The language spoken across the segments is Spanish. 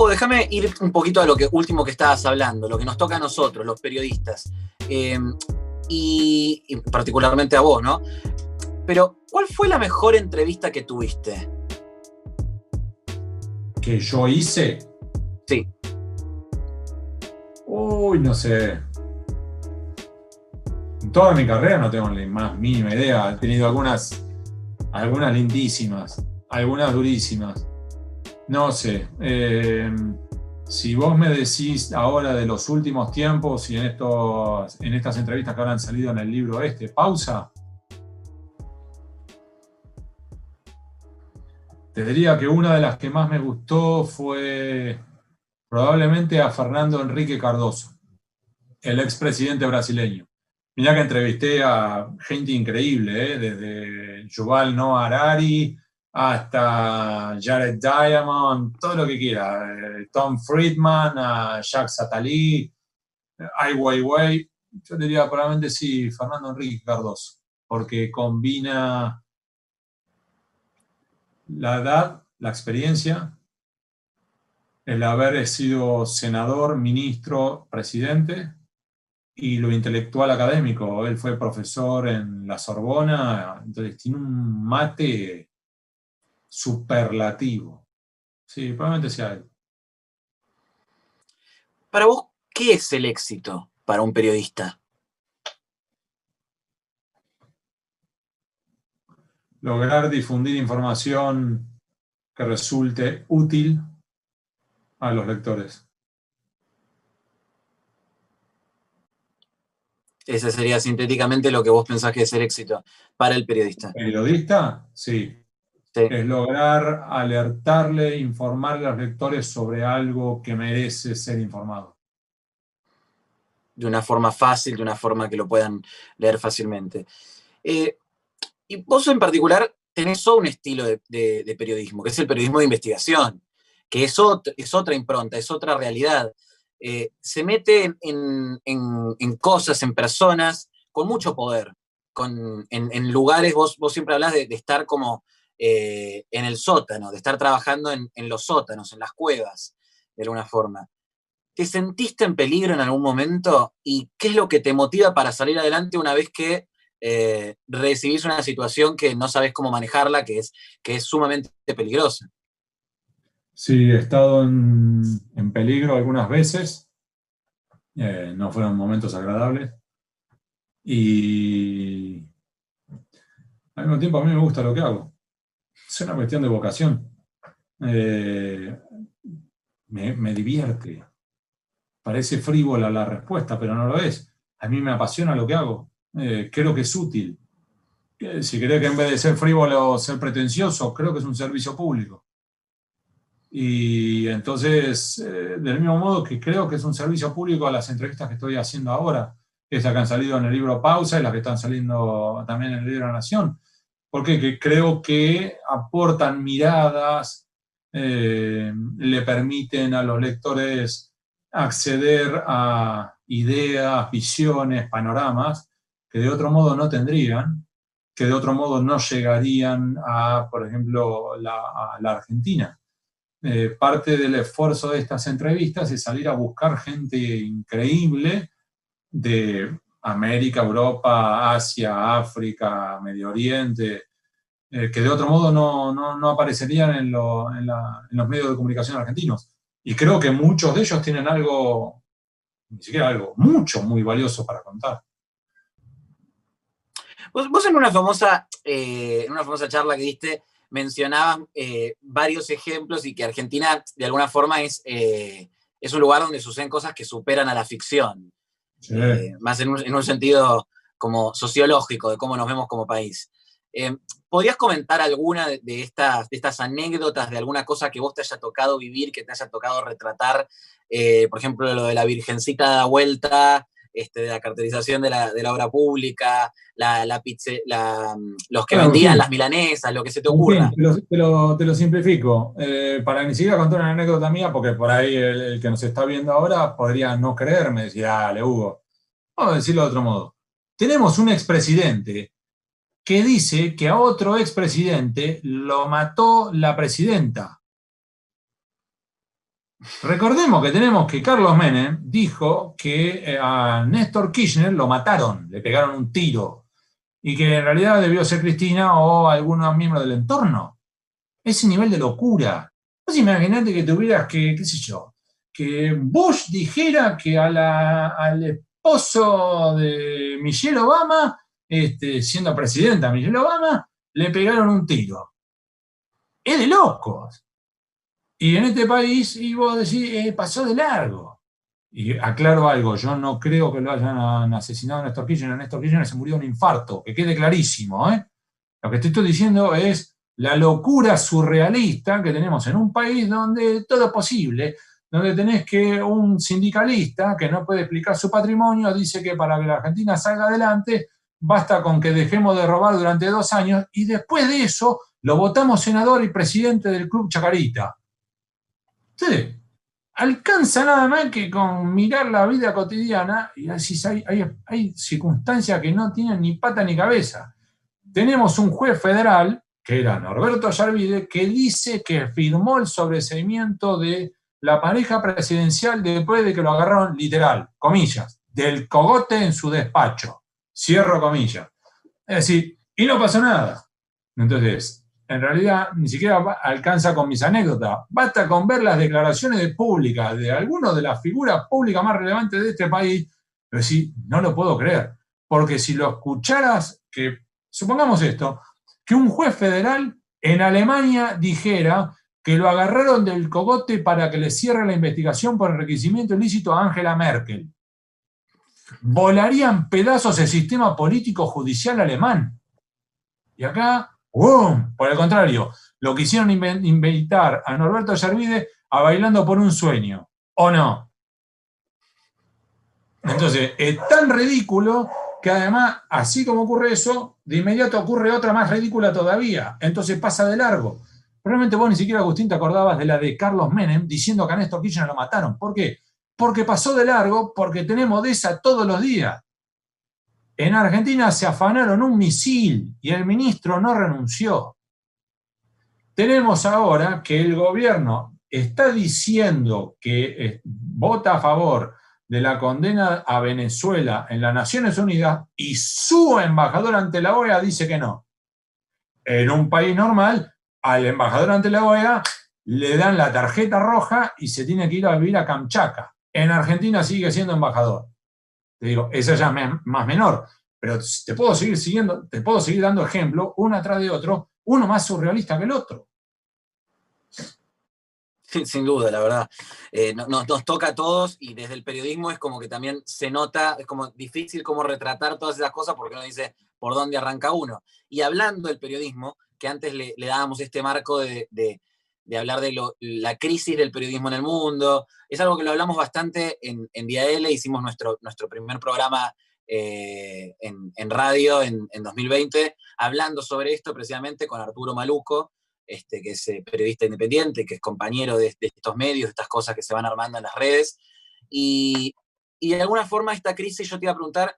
Déjame ir un poquito a lo último que estabas hablando, lo que nos toca a nosotros, los periodistas, y particularmente a vos, ¿no? Pero, ¿cuál fue la mejor entrevista que tuviste? ¿Que yo hice? Sí. Uy, no sé. En toda mi carrera no tengo ni más mínima idea. He tenido algunas lindísimas, algunas durísimas. No sé. Si vos me decís ahora de los últimos tiempos y en estas entrevistas que ahora han salido en el libro Pausa, te diría que una de las que más me gustó fue probablemente a Fernando Henrique Cardoso, el expresidente brasileño. Mirá que entrevisté a gente increíble, desde Yuval Noah Harari hasta Jared Diamond, todo lo que quiera, Tom Friedman, a Jacques Attali, Ai Weiwei. Yo diría probablemente sí, Fernando Henrique Cardoso, porque combina la edad, la experiencia, el haber sido senador, ministro, presidente, y lo intelectual académico. Él fue profesor en la Sorbona, entonces tiene un mate superlativo. Sí, probablemente sea él. Para vos, ¿qué es el éxito para un periodista? Lograr difundir información que resulte útil a los lectores. Ese sería sintéticamente lo que vos pensás que es el éxito para el periodista. ¿Periodista? Sí. Sí. Es lograr alertarle, informarle a los lectores sobre algo que merece ser informado. De una forma fácil, de una forma que lo puedan leer fácilmente. Y vos en particular tenés un estilo de periodismo, que es el periodismo de investigación, que es otra impronta, es otra realidad. Se mete en cosas, en personas, con mucho poder, en lugares, vos siempre hablás de estar como en el sótano, de estar trabajando en los sótanos, en las cuevas, de alguna forma. ¿Te sentiste en peligro en algún momento? ¿Y qué es lo que te motiva para salir adelante una vez que recibís una situación que no sabes cómo manejarla, que es sumamente peligrosa? Sí, he estado en peligro algunas veces. No fueron momentos agradables. Y al mismo tiempo a mí me gusta lo que hago. Es una cuestión de vocación. Me divierte. Parece frívola la respuesta, pero no lo es. A mí me apasiona lo que hago. Creo que es útil. Si querés que en vez de ser frívolo o ser pretencioso, creo que es un servicio público. Y entonces, del mismo modo que creo que es un servicio público a las entrevistas que estoy haciendo ahora, esas que han salido en el libro Pausa y las que están saliendo también en el libro Nación, porque creo que aportan miradas, le permiten a los lectores acceder a ideas, visiones, panoramas que de otro modo no tendrían, que de otro modo no llegarían a, por ejemplo, a la Argentina. Parte del esfuerzo de estas entrevistas es salir a buscar gente increíble de América, Europa, Asia, África, Medio Oriente, que de otro modo no aparecerían en los medios de comunicación argentinos. Y creo que muchos de ellos tienen algo, ni siquiera algo, mucho, muy valioso para contar. Vos en una famosa charla que diste mencionabas varios ejemplos y que Argentina de alguna forma es un lugar donde suceden cosas que superan a la ficción, Sí. más en un sentido como sociológico de cómo nos vemos como país. ¿Podrías comentar alguna de estas anécdotas, de alguna cosa que vos te haya tocado vivir, que te haya tocado retratar? Por ejemplo, lo de la Virgencita da vuelta, de la cartelización de la obra pública, los que vendían Sí. las milanesas, lo que se te En ocurra. fin, te lo simplifico. Para ni siquiera contar una anécdota mía, porque por ahí el que nos está viendo ahora podría no creerme, decir, dale, Hugo. Vamos a decirlo de otro modo. Tenemos un expresidente que dice que a otro expresidente lo mató la presidenta. Recordemos que tenemos que Carlos Menem dijo que a Néstor Kirchner lo mataron, le pegaron un tiro, y que en realidad debió ser Cristina o algunos miembros del entorno. Ese nivel de locura. Vos imaginate que tuvieras que, qué sé yo, que Bush dijera que al esposo de Michelle Obama, siendo presidenta Michelle Obama, le pegaron un tiro. Es de locos. Y en este país, y vos decís, pasó de largo. Y aclaro algo, yo no creo que lo hayan asesinado a Néstor Kirchner. Néstor Kirchner se murió de un infarto, que quede clarísimo, ¿eh? Lo que te estoy diciendo es la locura surrealista que tenemos en un país donde todo es posible, donde tenés que un sindicalista que no puede explicar su patrimonio dice que para que la Argentina salga adelante basta con que dejemos de robar durante 2 años y después de eso lo votamos senador y presidente del Club Chacarita. Sí, alcanza nada más que con mirar la vida cotidiana y así hay circunstancias que no tienen ni pata ni cabeza. Tenemos un juez federal, que era Norberto Yarvide, que dice que firmó el sobreseimiento de la pareja presidencial después de que lo agarraron, literal, comillas, del cogote en su despacho. Cierro comillas. Es decir, y no pasó nada. Entonces, en realidad, ni siquiera alcanza con mis anécdotas. Basta con ver las declaraciones públicas de algunas de las figuras públicas más relevantes de este país, pero decir, no lo puedo creer. Porque si lo escucharas, que supongamos esto, que un juez federal en Alemania dijera que lo agarraron del cogote para que le cierre la investigación por enriquecimiento ilícito a Angela Merkel. Volarían pedazos el sistema político judicial alemán. Y acá, ¡bum! Por el contrario, lo quisieron invitar a Norberto Yarvide a Bailando por un Sueño. ¿O no? Entonces, es tan ridículo que además, así como ocurre eso, de inmediato ocurre otra más ridícula todavía. Entonces pasa de largo. Probablemente vos ni siquiera, Agustín, te acordabas de la de Carlos Menem diciendo que a Néstor Kirchner lo mataron. ¿Por qué? Porque pasó de largo, porque tenemos de esa todos los días. En Argentina se afanaron un misil y el ministro no renunció. Tenemos ahora que el gobierno está diciendo que vota a favor de la condena a Venezuela en las Naciones Unidas y su embajador ante la OEA dice que no. En un país normal, al embajador ante la OEA le dan la tarjeta roja y se tiene que ir a vivir a Kamchatka. En Argentina sigue siendo embajador. Te digo, esa ya es más menor, pero te puedo seguir dando ejemplos, uno atrás de otro, uno más surrealista que el otro. Sin duda, la verdad. Nos toca a todos y desde el periodismo es como que también se nota, es como difícil como retratar todas esas cosas porque uno dice por dónde arranca uno. Y hablando del periodismo, que antes le dábamos este marco de hablar de la crisis del periodismo en el mundo, es algo que lo hablamos bastante en Vía L, hicimos nuestro primer programa en radio en 2020, hablando sobre esto precisamente con Arturo Maluco, que es periodista independiente, que es compañero de estos medios, de estas cosas que se van armando en las redes. Y de alguna forma esta crisis yo te iba a preguntar,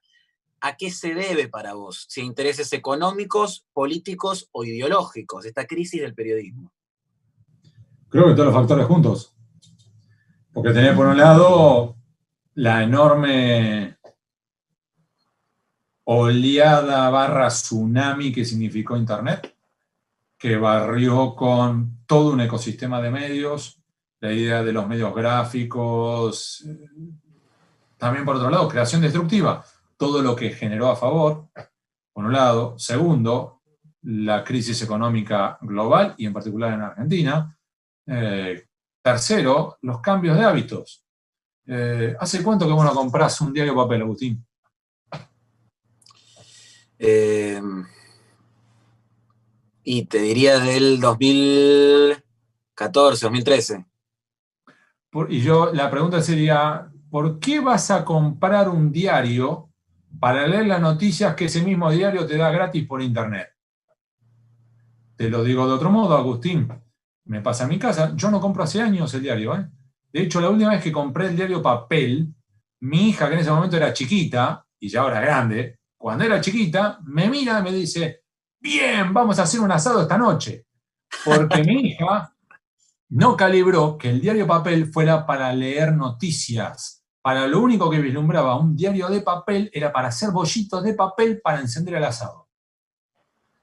¿a qué se debe para vos? Si intereses económicos, políticos o ideológicos, esta crisis del periodismo. Creo que todos los factores juntos. Porque tenés por un lado la enorme oleada / tsunami que significó Internet, que barrió con todo un ecosistema de medios, la idea de los medios gráficos, también por otro lado, creación destructiva, todo lo que generó a favor, por un lado. Segundo, la crisis económica global y en particular en Argentina. Tercero, los cambios de hábitos. ¿Hace cuánto que vos no compras un diario papel, Agustín? Y te diría del 2014, 2013. Y la pregunta sería, ¿por qué vas a comprar un diario para leer las noticias que ese mismo diario te da gratis por internet? Te lo digo de otro modo, Agustín. Me pasa en mi casa, yo no compro hace años el diario. De hecho, la última vez que compré el diario papel, mi hija, que en ese momento era chiquita, y ya ahora es grande, cuando era chiquita, me mira y me dice, bien, vamos a hacer un asado esta noche. Porque mi hija no calibró que el diario papel fuera para leer noticias. Para lo único que vislumbraba un diario de papel era para hacer bollitos de papel para encender el asado.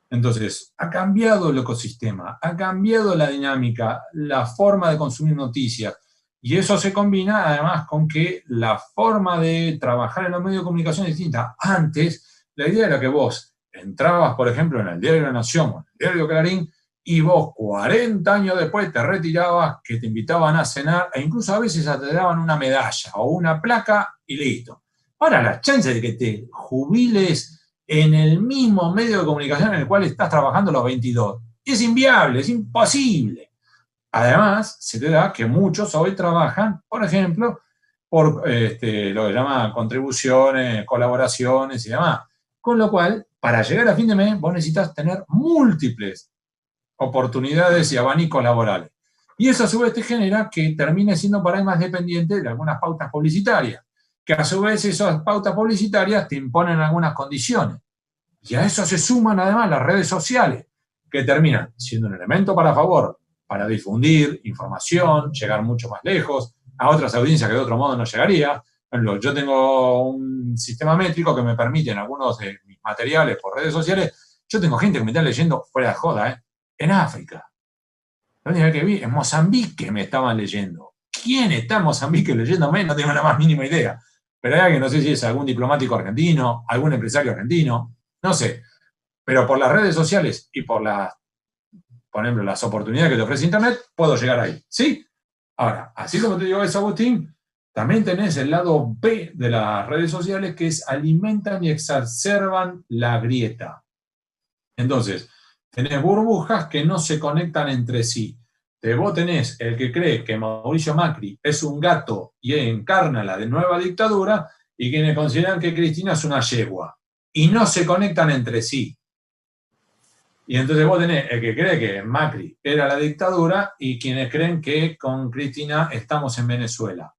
Entonces, ha cambiado el ecosistema, ha cambiado la dinámica, la forma de consumir noticias. Y eso se combina además con que la forma de trabajar en los medios de comunicación es distinta. Antes, la idea era que vos entrabas, por ejemplo, en el diario La Nación o en el diario Clarín, y vos 40 años después te retirabas, que te invitaban a cenar, e incluso a veces te daban una medalla o una placa y listo. Ahora, la chance de que te jubiles en el mismo medio de comunicación en el cual estás trabajando los 22 es inviable, es imposible. Además, se te da que muchos hoy trabajan, por ejemplo, por lo que llama contribuciones, colaboraciones y demás. Con lo cual, para llegar a fin de mes, vos necesitas tener múltiples oportunidades y abanicos laborales. Y eso a su vez te genera que termine siendo para ahí más dependiente de algunas pautas publicitarias, que a su vez esas pautas publicitarias te imponen algunas condiciones. Y a eso se suman además las redes sociales, que terminan siendo un elemento para favor, para difundir información, llegar mucho más lejos, a otras audiencias que de otro modo no llegaría. Por ejemplo, yo tengo un sistema métrico que me permite en algunos de mis materiales por redes sociales, yo tengo gente que me está leyendo fuera de joda, en África. La única vez que vi, en Mozambique me estaban leyendo. ¿Quién está en Mozambique leyéndome? No tengo la más mínima idea. Pero hay alguien, no sé si es algún diplomático argentino, algún empresario argentino, no sé. Pero por las redes sociales y por ejemplo, las oportunidades que te ofrece Internet, puedo llegar ahí. ¿Sí? Ahora, así como te digo eso, Agustín, también tenés el lado B de las redes sociales, que es alimentan y exacerban la grieta. Entonces, tenés burbujas que no se conectan entre sí. Vos tenés el que cree que Mauricio Macri es un gato y encarna la de nueva dictadura, y quienes consideran que Cristina es una yegua. Y no se conectan entre sí. Y entonces vos tenés el que cree que Macri era la dictadura y quienes creen que con Cristina estamos en Venezuela.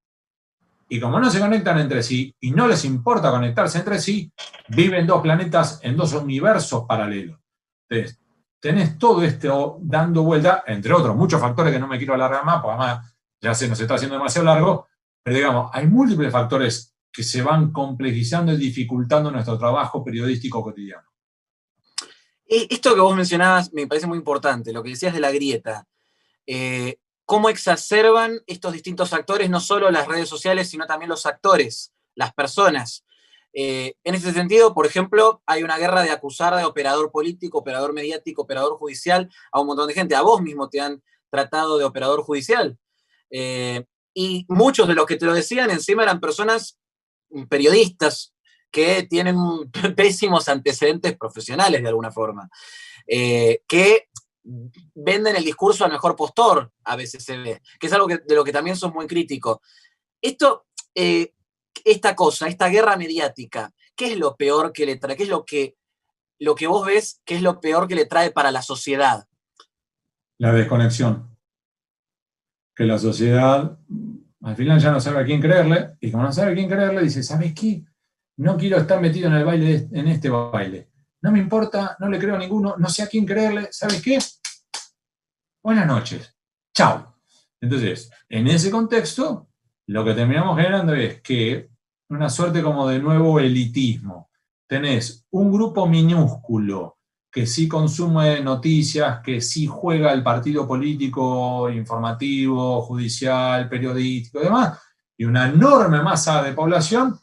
Y como no se conectan entre sí y no les importa conectarse entre sí, viven dos planetas en dos universos paralelos. Entonces, tenés todo esto dando vuelta, entre otros, muchos factores que no me quiero alargar más, porque además ya se nos está haciendo demasiado largo, pero digamos, hay múltiples factores que se van complejizando y dificultando nuestro trabajo periodístico cotidiano. Esto que vos mencionabas me parece muy importante, lo que decías de la grieta. Cómo exacerban estos distintos actores, no solo las redes sociales, sino también los actores, las personas. En ese sentido, por ejemplo, hay una guerra de acusar de operador político, operador mediático, operador judicial a un montón de gente. A vos mismo te han tratado de operador judicial. Y muchos de los que te lo decían encima eran personas, periodistas, que tienen pésimos antecedentes profesionales de alguna forma, que venden el discurso al mejor postor, a veces se ve, que es algo de lo que también sos muy crítico. Esta cosa, esta guerra mediática, ¿qué es lo peor que le trae? ¿Qué es lo que vos ves que es lo peor que le trae para la sociedad? La desconexión. Que la sociedad al final ya no sabe a quién creerle, y como no sabe a quién creerle, dice, ¿sabes qué? No quiero estar metido en el baile, en este baile. No me importa, no le creo a ninguno, no sé a quién creerle, ¿sabes qué? Buenas noches. Chao. Entonces, en ese contexto, lo que terminamos generando es que una suerte como de nuevo elitismo. Tenés un grupo minúsculo que sí consume noticias, que sí juega el partido político, informativo, judicial, periodístico y demás, y una enorme masa de población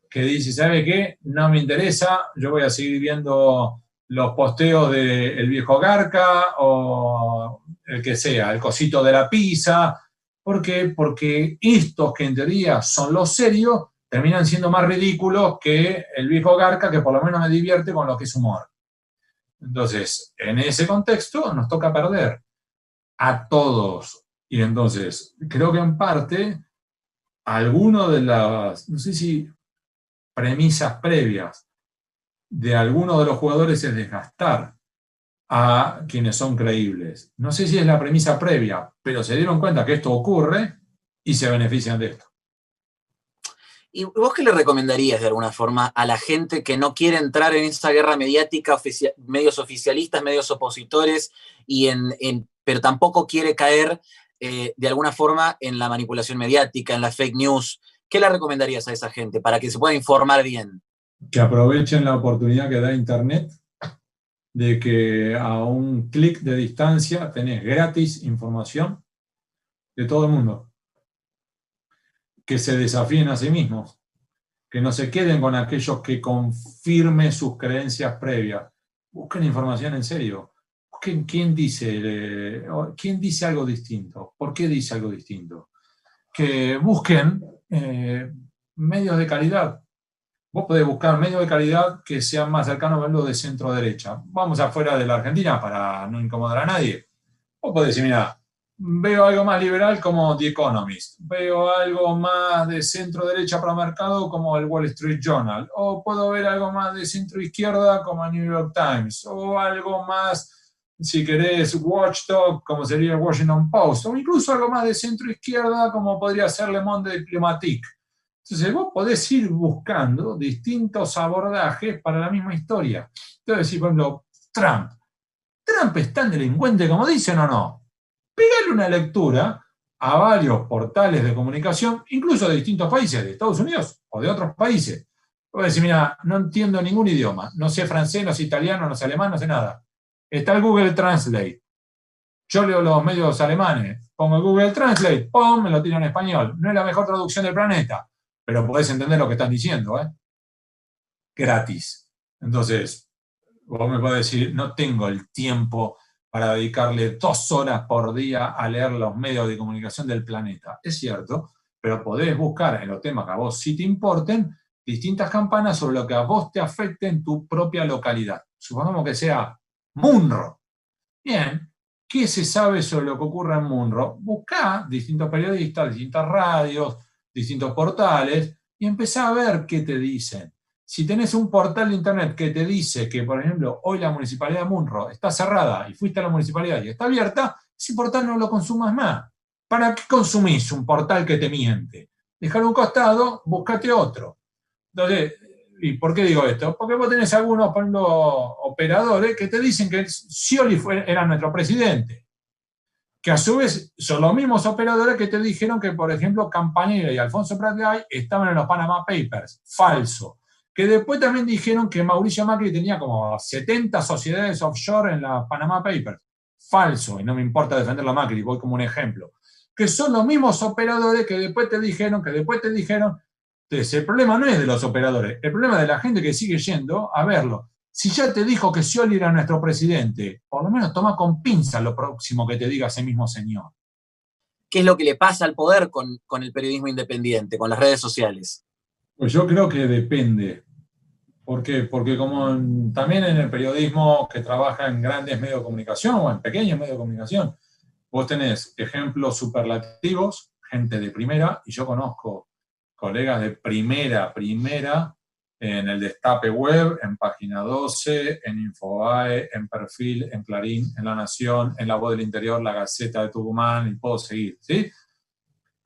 que dice, ¿sabe qué? No me interesa, yo voy a seguir viendo los posteos del viejo Garca o el que sea, el cosito de la pizza. ¿Por qué? Porque estos que en teoría son los serios terminan siendo más ridículos que el viejo Garca, que por lo menos me divierte con lo que es humor. Entonces, en ese contexto nos toca perder a todos. Y entonces, creo que en parte, alguno de las, no sé si premisas previas de algunos de los jugadores es desgastar a quienes son creíbles. No sé si es la premisa previa, pero se dieron cuenta que esto ocurre y se benefician de esto. ¿Y vos qué le recomendarías de alguna forma a la gente que no quiere entrar en esa guerra mediática, medios oficialistas, medios opositores, pero tampoco quiere caer de alguna forma en la manipulación mediática, en la fake news. ¿Qué le recomendarías a esa gente para que se pueda informar bien? Que aprovechen la oportunidad que da Internet, de que a un clic de distancia tenés gratis información de todo el mundo. Que se desafíen a sí mismos, que no se queden con aquellos que confirmen sus creencias previas. Busquen información en serio. Busquen quién dice algo distinto, por qué dice algo distinto. Que busquen medios de calidad. Vos podés buscar medios de calidad que sean más cercanos a los de centro-derecha. Vamos afuera de la Argentina para no incomodar a nadie. Vos podés decir, mira, veo algo más liberal como The Economist, veo algo más de centro-derecha para mercado como el Wall Street Journal, o puedo ver algo más de centro-izquierda como el New York Times, o algo más, si querés, Watchdog, como sería el Washington Post, o incluso algo más de centro-izquierda como podría ser Le Monde Diplomatique. Entonces vos podés ir buscando distintos abordajes para la misma historia. Entonces, por ejemplo, ¿Trump es tan delincuente como dicen o no? Pégale una lectura a varios portales de comunicación, incluso de distintos países, de Estados Unidos o de otros países. Voy a decir, mira, no entiendo ningún idioma, no sé francés, no sé italiano, no sé alemán, no sé nada. Está el Google Translate. Yo leo los medios alemanes, pongo Google Translate, ¡pum!, me lo tiro en español. No es la mejor traducción del planeta, pero podés entender lo que están diciendo, ¿eh? Gratis. Entonces, vos me podés decir, no tengo el tiempo para dedicarle 2 horas por día a leer los medios de comunicación del planeta. Es cierto, pero podés buscar en los temas que a vos sí te importen distintas campanas sobre lo que a vos te afecte en tu propia localidad. Supongamos que sea Munro. Bien, ¿qué se sabe sobre lo que ocurre en Munro? Buscá distintos periodistas, distintas radios, distintos portales y empezá a ver qué te dicen. Si tenés un portal de internet que te dice que, por ejemplo, hoy la municipalidad de Munro está cerrada y fuiste a la municipalidad y está abierta, ese portal no lo consumas más. ¿Para qué consumís un portal que te miente? Dejalo a un costado, buscate otro. Entonces, ¿y por qué digo esto? Porque vos tenés algunos, por ejemplo, operadores que te dicen que Scioli era nuestro presidente. Que a su vez son los mismos operadores que te dijeron que, por ejemplo, Campanella y Alfonso Prat estaban en los Panama Papers. Falso. Que después también dijeron que Mauricio Macri tenía como 70 sociedades offshore en la Panama Papers. Falso, y no me importa defenderlo a Macri, voy como un ejemplo. Que son los mismos operadores que después te dijeron. Entonces, el problema no es de los operadores, el problema es de la gente que sigue yendo a verlo. Si ya te dijo que Scioli era nuestro presidente, por lo menos toma con pinza lo próximo que te diga ese mismo señor. ¿Qué es lo que le pasa al poder con el periodismo independiente, con las redes sociales? Pues yo creo que depende. ¿Por qué? Porque como también en el periodismo que trabaja en grandes medios de comunicación o en pequeños medios de comunicación, vos tenés ejemplos superlativos, gente de primera, y yo conozco colegas de primera, en el Destape Web, en Página 12, en Infobae, en Perfil, en Clarín, en La Nación, en La Voz del Interior, La Gaceta de Tucumán, y puedo seguir, ¿sí?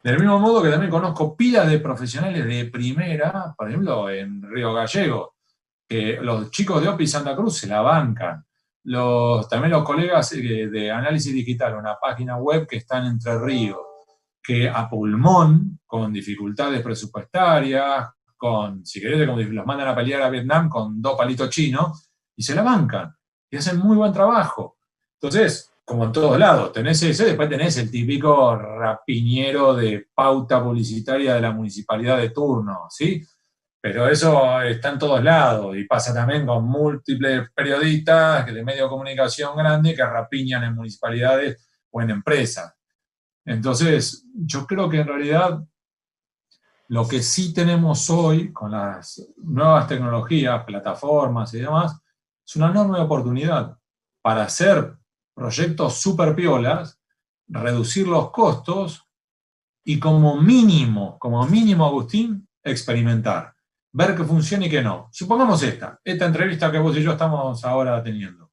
Del mismo modo que también conozco pilas de profesionales de primera, por ejemplo, en Río Gallegos, que los chicos de OPI Santa Cruz se la bancan. También los colegas de análisis digital, una página web que está en Entre Ríos, que a pulmón, con dificultades presupuestarias, si querés, como los mandan a pelear a Vietnam con 2 palitos chinos, y se la bancan, y hacen muy buen trabajo. Entonces, como en todos lados, tenés ese, después tenés el típico rapiñero de pauta publicitaria de la municipalidad de turno, ¿sí? Pero eso está en todos lados, y pasa también con múltiples periodistas de medios de comunicación grande que rapiñan en municipalidades o en empresas. Entonces, yo creo que en realidad lo que sí tenemos hoy con las nuevas tecnologías, plataformas y demás, es una enorme oportunidad para hacer proyectos súper piolas, reducir los costos y como mínimo, Agustín, experimentar, ver qué funciona y qué no. Supongamos esta entrevista que vos y yo estamos ahora teniendo.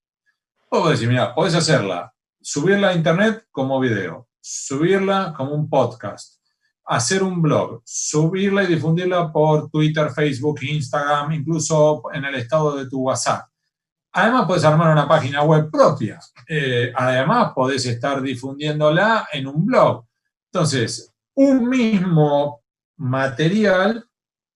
Vos podés decir, mira, podés hacerla, subirla a internet como video, subirla como un podcast, hacer un blog, subirla y difundirla por Twitter, Facebook, Instagram, incluso en el estado de tu WhatsApp. Además podés armar una página web propia. Además podés estar difundiéndola en un blog. Entonces, un mismo material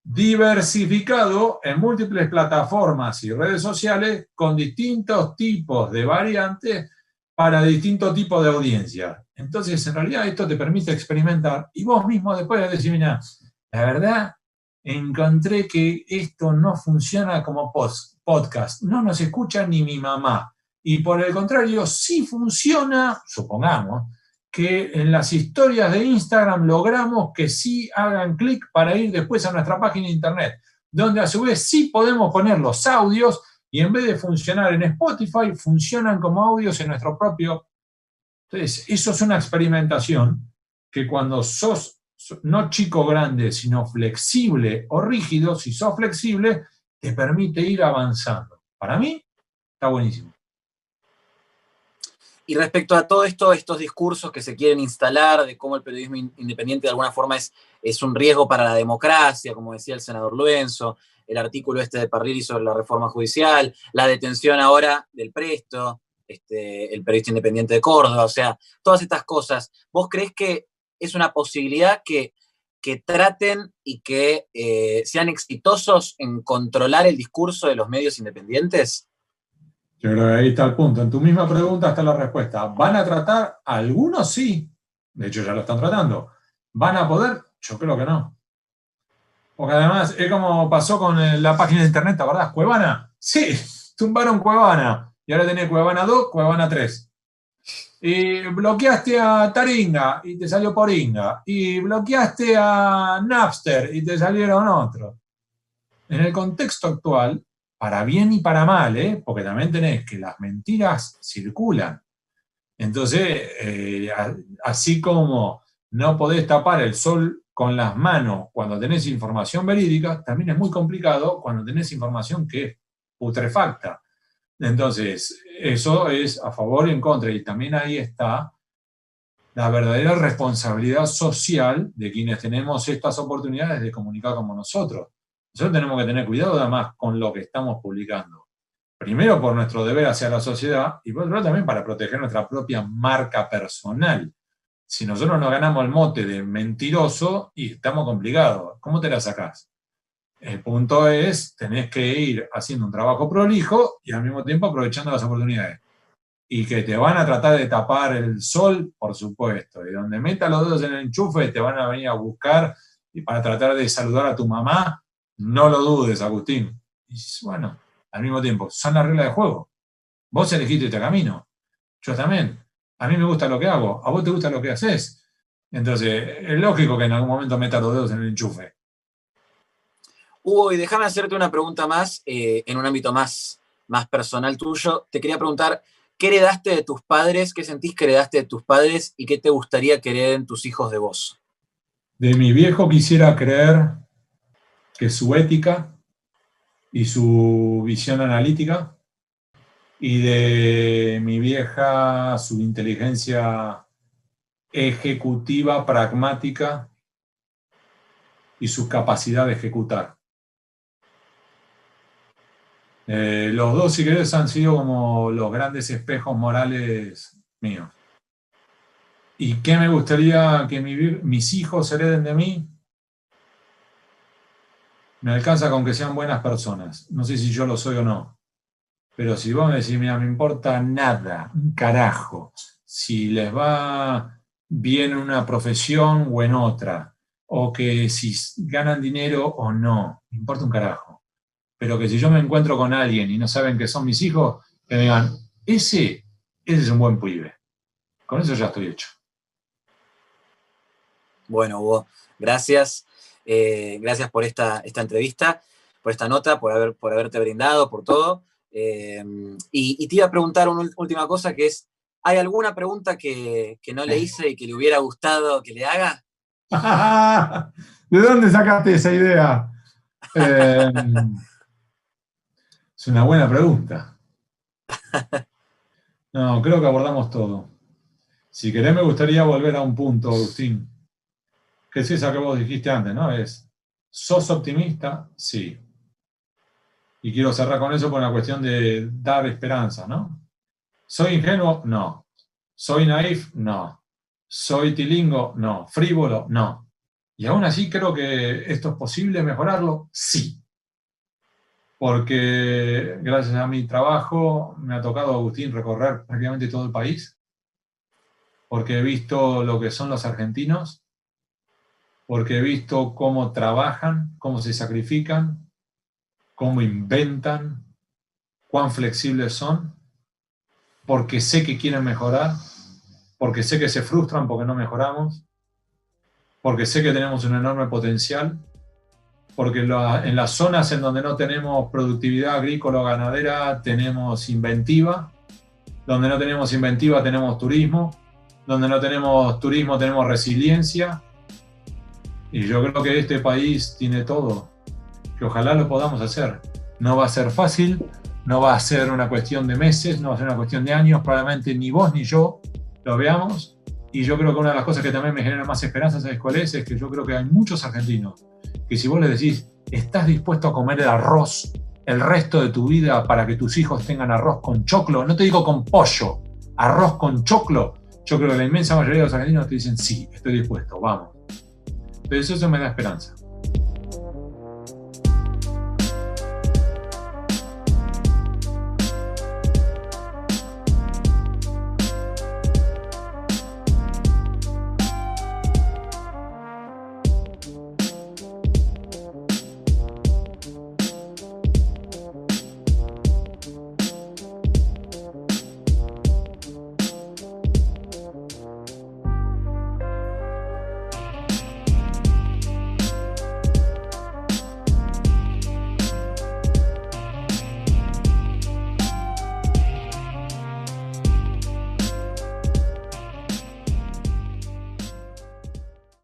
diversificado en múltiples plataformas y redes sociales con distintos tipos de variantes para distintos tipos de audiencia. Entonces, en realidad esto te permite experimentar y vos mismo después decís, mira, la verdad, encontré que esto no funciona como podcast, no nos escucha ni mi mamá. Y por el contrario, sí funciona, supongamos, que en las historias de Instagram logramos que sí hagan clic para ir después a nuestra página de internet, donde a su vez sí podemos poner los audios y en vez de funcionar en Spotify, funcionan como audios en nuestro propio. Entonces, eso es una experimentación que cuando sos no chico grande, sino flexible o rígido, si sos flexible, te permite ir avanzando. Para mí, está buenísimo. Y respecto a todo esto, estos discursos que se quieren instalar de cómo el periodismo independiente de alguna forma es un riesgo para la democracia, como decía el senador Luenzo, el artículo de Parrilli sobre la reforma judicial, la detención ahora del Presto, el periodista independiente de Córdoba, o sea, todas estas cosas. ¿Vos creés que es una posibilidad que traten y que sean exitosos en controlar el discurso de los medios independientes? Yo creo que ahí está el punto. En tu misma pregunta está la respuesta. ¿Van a tratar? Algunos sí. De hecho, ya lo están tratando. ¿Van a poder? Yo creo que no. Porque además es como pasó con la página de internet, ¿te acordás? ¿Cuevana? Sí, tumbaron Cuevana. Y ahora tenés Cuevana 2, Cuevana 3. Y bloqueaste a Taringa y te salió Poringa. Y bloqueaste a Napster y te salieron otros. En el contexto actual, para bien y para mal, porque también tenés que las mentiras circulan. Entonces, así como no podés tapar el sol con las manos cuando tenés información verídica, también es muy complicado cuando tenés información que es putrefacta. Entonces, eso es a favor y en contra. Y también ahí está la verdadera responsabilidad social de quienes tenemos estas oportunidades de comunicar como nosotros. Nosotros tenemos que tener cuidado además con lo que estamos publicando. Primero por nuestro deber hacia la sociedad y por otro lado también para proteger nuestra propia marca personal. Si nosotros nos ganamos el mote de mentiroso y estamos complicados, ¿cómo te la sacás? El punto es, tenés que ir haciendo un trabajo prolijo y al mismo tiempo aprovechando las oportunidades. Y que te van a tratar de tapar el sol, por supuesto. Y donde metas los dedos en el enchufe, te van a venir a buscar y para tratar de saludar a tu mamá, no lo dudes, Agustín. Y bueno, al mismo tiempo, son las reglas de juego. Vos elegiste este camino. Yo también. A mí me gusta lo que hago. A vos te gusta lo que haces. Entonces, es lógico que en algún momento metas los dedos en el enchufe. Hugo, y déjame hacerte una pregunta más, en un ámbito más personal tuyo. Te quería preguntar, ¿qué heredaste de tus padres? ¿Qué sentís que heredaste de tus padres? ¿Y qué te gustaría que hereden tus hijos de vos? De mi viejo quisiera creer que su ética y su visión analítica, y de mi vieja su inteligencia ejecutiva, pragmática y su capacidad de ejecutar. Los dos, si querés, han sido como los grandes espejos morales míos. ¿Y qué me gustaría que mis hijos hereden de mí? Me alcanza con que sean buenas personas. No sé si yo lo soy o no. Pero si vos me decís, mira, me importa nada, un carajo, si les va bien en una profesión o en otra, o que si ganan dinero o no, me importa un carajo. Pero que si yo me encuentro con alguien y no saben que son mis hijos, que me digan, ese es un buen pibe. Con eso ya estoy hecho. Bueno, Hugo, gracias. Gracias por esta entrevista, por esta nota, por haberte brindado, por todo. Y te iba a preguntar una última cosa, que es, ¿hay alguna pregunta que no le hice y que le hubiera gustado que le haga? ¿De dónde sacaste esa idea? Es una buena pregunta. No, creo que abordamos todo. Si querés, me gustaría volver a un punto, Agustín, que es esa que vos dijiste antes, ¿no? ¿Sos optimista? Sí. Y quiero cerrar con eso por una cuestión de dar esperanza, ¿no? ¿Soy ingenuo? No. ¿Soy naif? No. ¿Soy tilingo? No. ¿Frívolo? No. Y aún así creo que esto es posible mejorarlo, sí. Porque gracias a mi trabajo me ha tocado, Agustín, recorrer prácticamente todo el país, porque he visto lo que son los argentinos, porque he visto cómo trabajan, cómo se sacrifican, cómo inventan, cuán flexibles son, porque sé que quieren mejorar, porque sé que se frustran porque no mejoramos, porque sé que tenemos un enorme potencial, porque en las zonas en donde no tenemos productividad agrícola o ganadera tenemos inventiva, donde no tenemos inventiva tenemos turismo, donde no tenemos turismo tenemos resiliencia, y yo creo que este país tiene todo, que ojalá lo podamos hacer. No va a ser fácil, no va a ser una cuestión de meses, no va a ser una cuestión de años, probablemente ni vos ni yo lo veamos, y yo creo que una de las cosas que también me genera más esperanza, ¿sabes cuál es? Es que yo creo que hay muchos argentinos que si vos les decís, ¿estás dispuesto a comer el arroz el resto de tu vida para que tus hijos tengan arroz con choclo? No te digo con pollo, arroz con choclo. Yo creo que la inmensa mayoría de los argentinos te dicen, sí, estoy dispuesto, vamos. Pero eso me da esperanza.